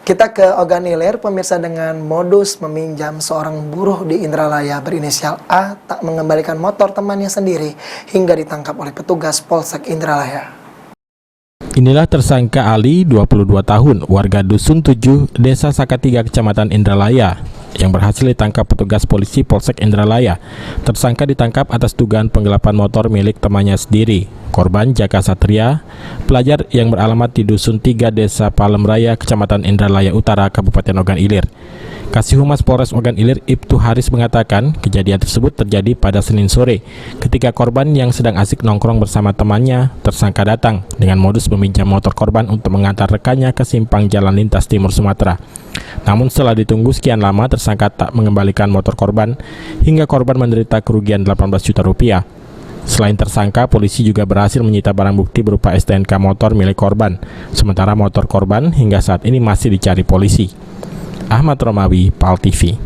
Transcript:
Kita ke Ogan Ilir, pemirsa, dengan modus meminjam seorang buruh di Indralaya berinisial A tak mengembalikan motor temannya sendiri hingga ditangkap oleh petugas Polsek Indralaya. Inilah tersangka Ali, 22 tahun, warga Dusun 7, Desa Sakatiga, Kecamatan Indralaya, yang berhasil ditangkap petugas polisi Polsek Indralaya. Tersangka ditangkap atas dugaan penggelapan motor milik temannya sendiri. Korban Jaka Satria, pelajar yang beralamat di Dusun 3, Desa Palem Raya, Kecamatan Indralaya Utara, Kabupaten Ogan Ilir. Kasih Humas Polres Ogan Ilir, Ibtu Haris, mengatakan kejadian tersebut terjadi pada Senin sore ketika korban yang sedang asik nongkrong bersama temannya, tersangka datang dengan modus meminjam motor korban untuk mengantar rekannya ke simpang jalan lintas timur Sumatera. Namun setelah ditunggu sekian lama, tersangka tak mengembalikan motor korban hingga korban menderita kerugian 18 juta rupiah. Selain tersangka, polisi juga berhasil menyita barang bukti berupa STNK motor milik korban. Sementara motor korban hingga saat ini masih dicari polisi. Ahmad Romawi, PAL TV.